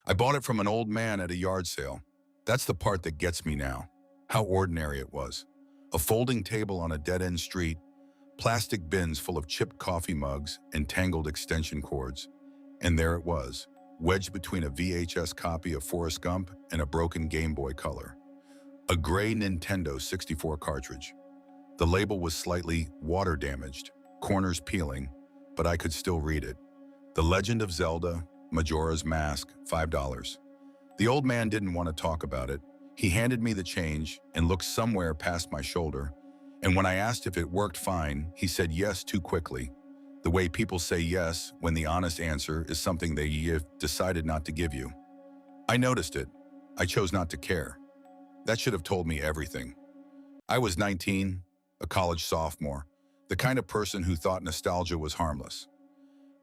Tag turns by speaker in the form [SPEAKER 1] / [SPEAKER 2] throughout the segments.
[SPEAKER 1] I bought it from an old man at a yard sale. That's the part that gets me now. How ordinary it was. A folding table on a dead-end street, plastic bins full of chipped coffee mugs and tangled extension cords. And there it was, wedged between a VHS copy of Forrest Gump and a broken Game Boy Color. A gray Nintendo 64 cartridge. The label was slightly water-damaged, corners peeling, but I could still read it. The Legend of Zelda, Majora's Mask, $5. The old man didn't want to talk about it. He handed me the change and looked somewhere past my shoulder, and when I asked if it worked fine, he said yes too quickly. The way people say yes when the honest answer is something they have decided not to give you. I noticed it. I chose not to care. That should have told me everything. I was 19, a college sophomore, the kind of person who thought nostalgia was harmless.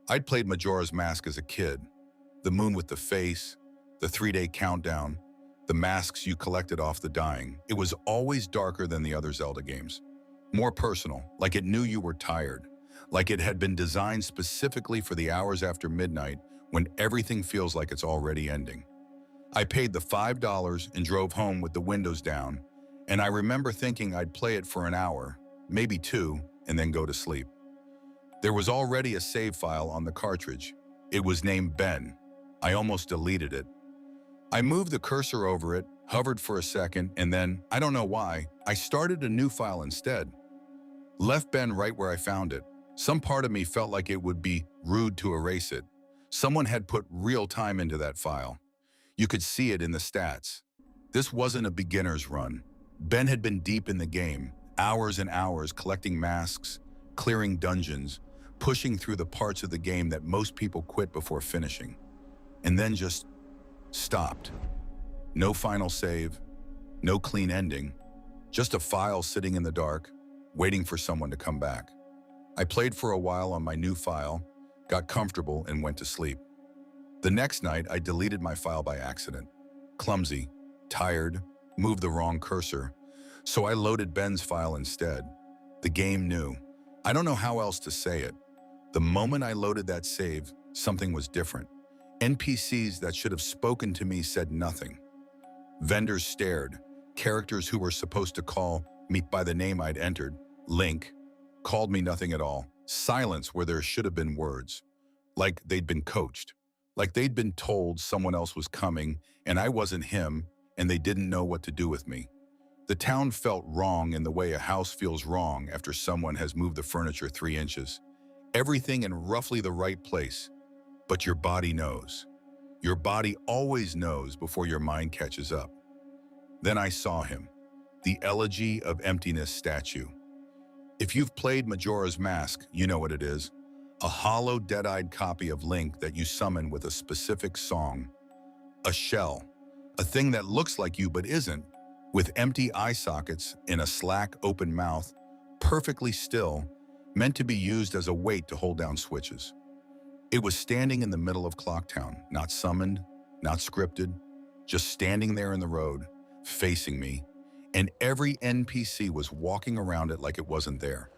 [SPEAKER 1] I'd played Majora's Mask as a kid. The moon with the face, the 3-day countdown, the masks you collected off the dying. It was always darker than the other Zelda games. More personal, like it knew you were tired, like it had been designed specifically for the hours after midnight when everything feels like it's already ending. I paid the $5 and drove home with the windows down, and I remember thinking I'd play it for an hour, maybe two, and then go to sleep. There was already a save file on the cartridge. It was named Ben. I almost deleted it. I moved the cursor over it, hovered for a second, and then, I don't know why, I started a new file instead. Left Ben right where I found it. Some part of me felt like it would be rude to erase it. Someone had put real time into that file. You could see it in the stats. This wasn't a beginner's run. Ben had been deep in the game, hours and hours collecting masks, clearing dungeons, pushing through the parts of the game that most people quit before finishing. And then just stopped. No final save, no clean ending, just a file sitting in the dark, waiting for someone to come back. I played for a while on my new file, got comfortable, and went to sleep. The next night, I deleted my file by accident. Clumsy, tired, moved the wrong cursor, so I loaded Ben's file instead. The game knew. I don't know how else to say it. The moment I loaded that save, something was different. NPCs that should have spoken to me said nothing. Vendors stared. Characters who were supposed to call me by the name I'd entered, Link, called me nothing at all. Silence where there should have been words. Like they'd been coached. Like they'd been told someone else was coming and I wasn't him and they didn't know what to do with me. The town felt wrong in the way a house feels wrong after someone has moved the furniture 3 inches. Everything in roughly the right place. But your body knows. Your body always knows before your mind catches up. Then I saw him, the Elegy of Emptiness statue. If you've played Majora's Mask, you know what it is. A hollow, dead-eyed copy of Link that you summon with a specific song. A shell, a thing that looks like you but isn't, with empty eye sockets in a slack, open mouth, perfectly still, meant to be used as a weight to hold down switches. It was standing in the middle of Clocktown, not summoned, not scripted, just standing there in the road, facing me, and every NPC was walking around it like it wasn't there,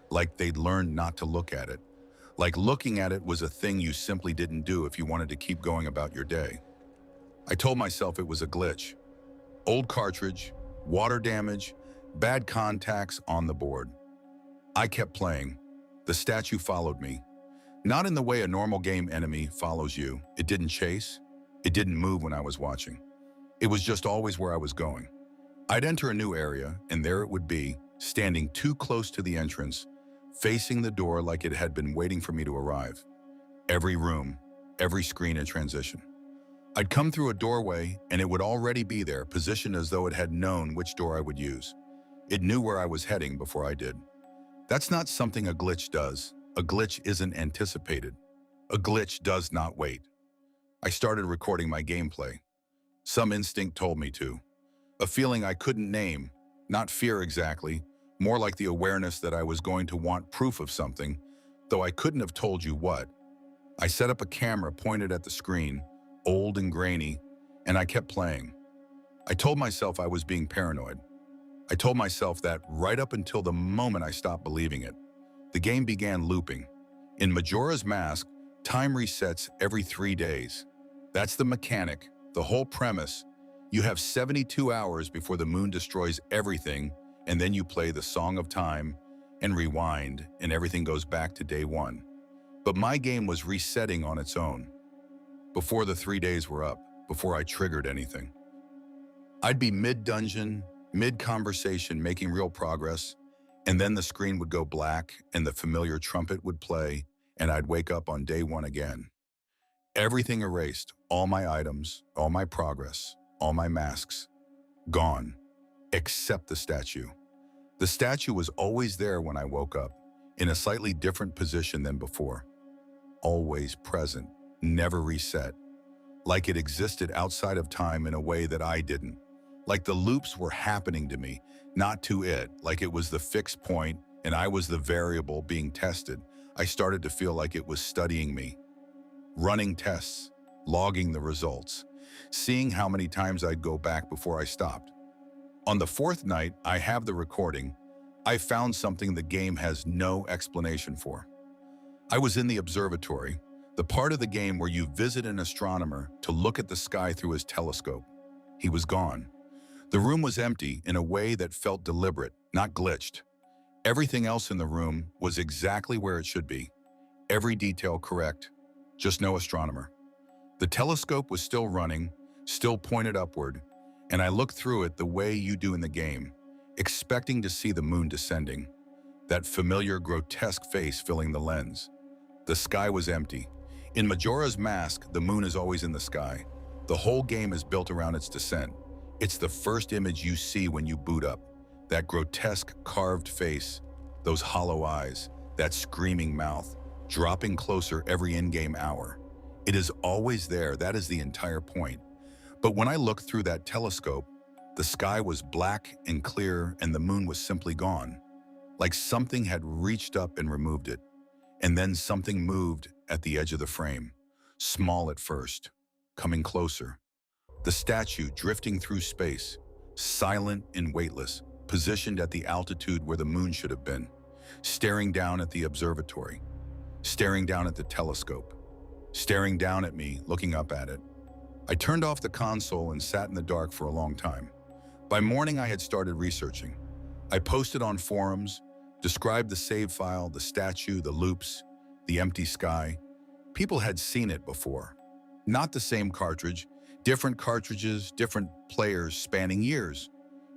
[SPEAKER 1] like they'd learned not to look at it, like looking at it was a thing you simply didn't do if you wanted to keep going about your day. I told myself it was a glitch. Old cartridge, water damage, bad contacts on the board. I kept playing. The statue followed me. Not in the way a normal game enemy follows you. It didn't chase. It didn't move when I was watching. It was just always where I was going. I'd enter a new area, and there it would be, standing too close to the entrance, facing the door like it had been waiting for me to arrive. Every room, every screen in transition. I'd come through a doorway, and it would already be there, positioned as though it had known which door I would use. It knew where I was heading before I did. That's not something a glitch does. A glitch isn't anticipated. A glitch does not wait. I started recording my gameplay. Some instinct told me to. A feeling I couldn't name, not fear exactly, more like the awareness that I was going to want proof of something, though I couldn't have told you what. I set up a camera pointed at the screen, old and grainy, and I kept playing. I told myself I was being paranoid. I told myself that right up until the moment I stopped believing it. The game began looping. In Majora's Mask, time resets every 3 days. That's the mechanic, the whole premise. You have 72 hours before the moon destroys everything, and then you play the Song of Time and rewind, and everything goes back to day one. But my game was resetting on its own. Before the 3 days were up, before I triggered anything. I'd be mid-dungeon, mid-conversation, making real progress, and then the screen would go black and the familiar trumpet would play, and I'd wake up on day one again. Everything erased, all my items, all my progress, all my masks, gone, except the statue. The statue was always there when I woke up, in a slightly different position than before. Always present, never reset. Like it existed outside of time in a way that I didn't. Like the loops were happening to me, not to it, like it was the fixed point and I was the variable being tested. I started to feel like it was studying me. Running tests, logging the results, seeing how many times I'd go back before I stopped. On the fourth night, I have the recording. I found something the game has no explanation for. I was in the observatory, the part of the game where you visit an astronomer to look at the sky through his telescope. He was gone. The room was empty in a way that felt deliberate, not glitched. Everything else in the room was exactly where it should be. Every detail correct, just no astronomer. The telescope was still running, still pointed upward, and I looked through it the way you do in the game, expecting to see the moon descending, that familiar grotesque face filling the lens. The sky was empty. In Majora's Mask, the moon is always in the sky. The whole game is built around its descent. It's the first image you see when you boot up. That grotesque carved face, those hollow eyes, that screaming mouth, dropping closer every in-game hour. It is always there, that is the entire point. But when I looked through that telescope, the sky was black and clear and the moon was simply gone. Like something had reached up and removed it. And then something moved at the edge of the frame. Small at first, coming closer. The statue drifting through space, silent and weightless, positioned at the altitude where the moon should have been, staring down at the observatory, staring down at the telescope, staring down at me, looking up at it. I turned off the console and sat in the dark for a long time. By morning, I had started researching. I posted on forums, described the save file, the statue, the loops, the empty sky. People had seen it before. Not the same cartridge, different cartridges, different players spanning years,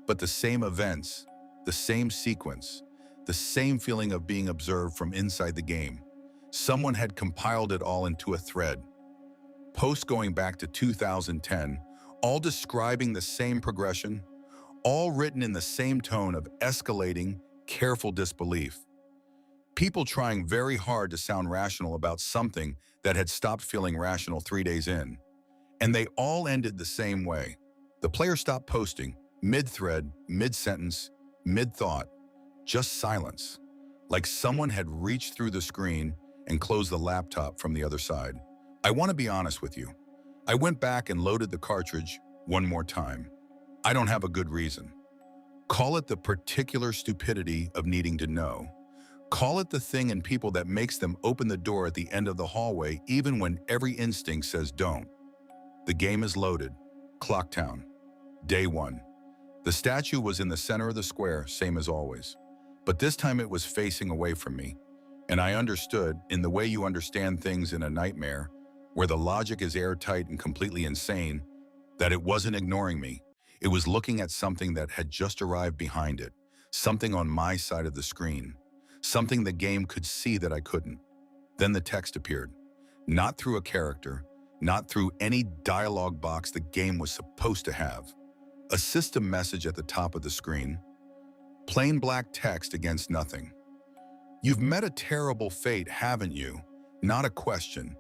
[SPEAKER 1] but the same events, the same sequence, the same feeling of being observed from inside the game. Someone had compiled it all into a thread. Posts going back to 2010, all describing the same progression, all written in the same tone of escalating, careful disbelief. People trying very hard to sound rational about something that had stopped feeling rational 3 days in. And they all ended the same way. The player stopped posting, mid-thread, mid-sentence, mid-thought, just silence. Like someone had reached through the screen and closed the laptop from the other side. I want to be honest with you. I went back and loaded the cartridge one more time. I don't have a good reason. Call it the particular stupidity of needing to know. Call it the thing in people that makes them open the door at the end of the hallway even when every instinct says don't. The game is loaded. Clocktown. Day one. The statue was in the center of the square, same as always. But this time it was facing away from me. And I understood, in the way you understand things in a nightmare, where the logic is airtight and completely insane, that it wasn't ignoring me. It was looking at something that had just arrived behind it, something on my side of the screen, something the game could see that I couldn't. Then the text appeared, not through a character, not through any dialogue box the game was supposed to have. A system message at the top of the screen, plain black text against nothing. You've met a terrible fate, haven't you? Not a question.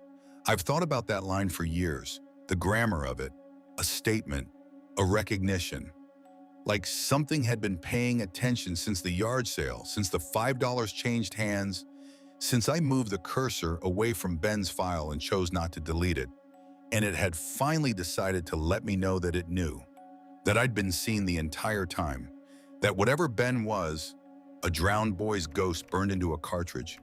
[SPEAKER 1] I've thought about that line for years, the grammar of it, a statement, a recognition. Like something had been paying attention since the yard sale, since the $5 changed hands, since I moved the cursor away from Ben's file and chose not to delete it. And it had finally decided to let me know that it knew, that I'd been seen the entire time, that whatever Ben was, a drowned boy's ghost burned into a cartridge,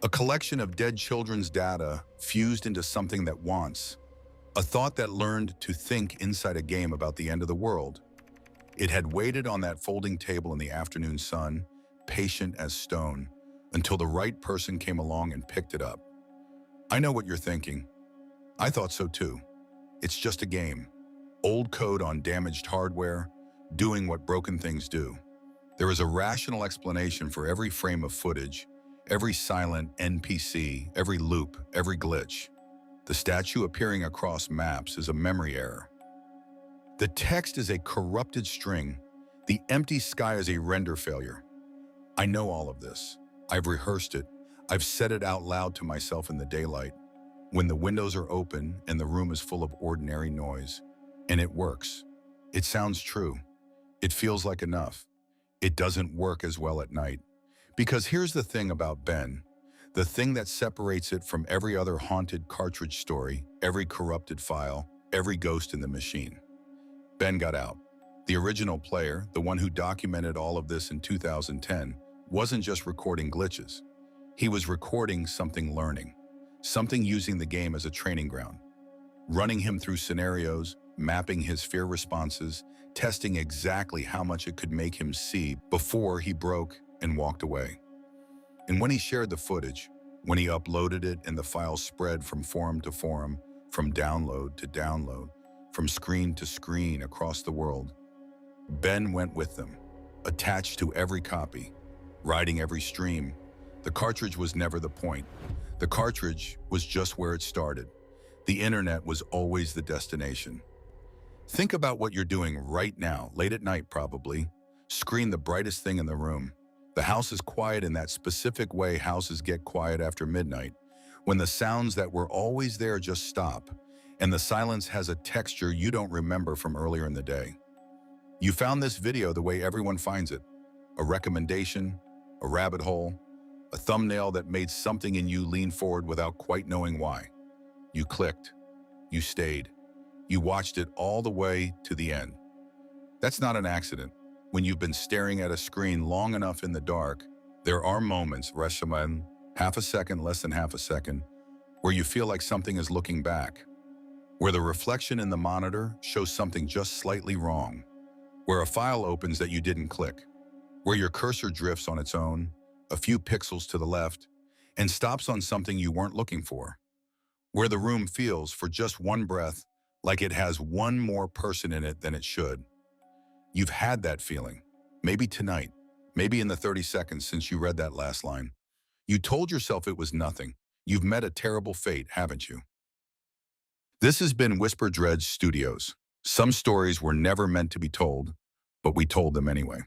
[SPEAKER 1] a collection of dead children's data fused into something that wants, A thought that learned to think inside a game about the end of the world. It had waited on that folding table in the afternoon sun, patient as stone, until the right person came along and picked it up. I know what you're thinking. I thought so too. It's just a game. Old code on damaged hardware, doing what broken things do. There is a rational explanation for every frame of footage, every silent NPC, every loop, every glitch. The statue appearing across maps is a memory error. The text is a corrupted string. The empty sky is a render failure. I know all of this. I've rehearsed it. I've said it out loud to myself in the daylight, when the windows are open and the room is full of ordinary noise. And it works. It sounds true. It feels like enough. It doesn't work as well at night. Because here's the thing about Ben. The thing that separates it from every other haunted Cartridge story, every corrupted file, every ghost in the machine. Ben got out. The original player, the one who documented all of this in 2010, wasn't just recording glitches. He was recording something learning, something using the game as a training ground, running him through scenarios, mapping his fear responses, testing exactly how much it could make him see before he broke and walked away. And when he shared the footage, when he uploaded it and the files spread from forum to forum, from download to download, from screen to screen across the world, Ben went with them, attached to every copy, riding every stream. The cartridge was never the point. The cartridge was just where it started. The internet was always the destination. Think about what you're doing right now, late at night probably. Screen the brightest thing in the room. The house is quiet in that specific way houses get quiet after midnight, when the sounds that were always there just stop, and the silence has a texture you don't remember from earlier in the day. You found this video the way everyone finds it. A recommendation, a rabbit hole, a thumbnail that made something in you lean forward without quite knowing why. You clicked. You stayed. You watched it all the way to the end. That's not an accident. When you've been staring at a screen long enough in the dark, there are moments, Reshaman, half a second, less than half a second, where you feel like something is looking back, where the reflection in the monitor shows something just slightly wrong, where a file opens that you didn't click, where your cursor drifts on its own, a few pixels to the left, and stops on something you weren't looking for, where the room feels, for just one breath, like it has one more person in it than it should. You've had that feeling, maybe tonight, maybe in the 30 seconds since you read that last line. You told yourself it was nothing. You've met a terrible fate, haven't you? This has been Whisper Dredge Studios. Some stories were never meant to be told, but we told them anyway.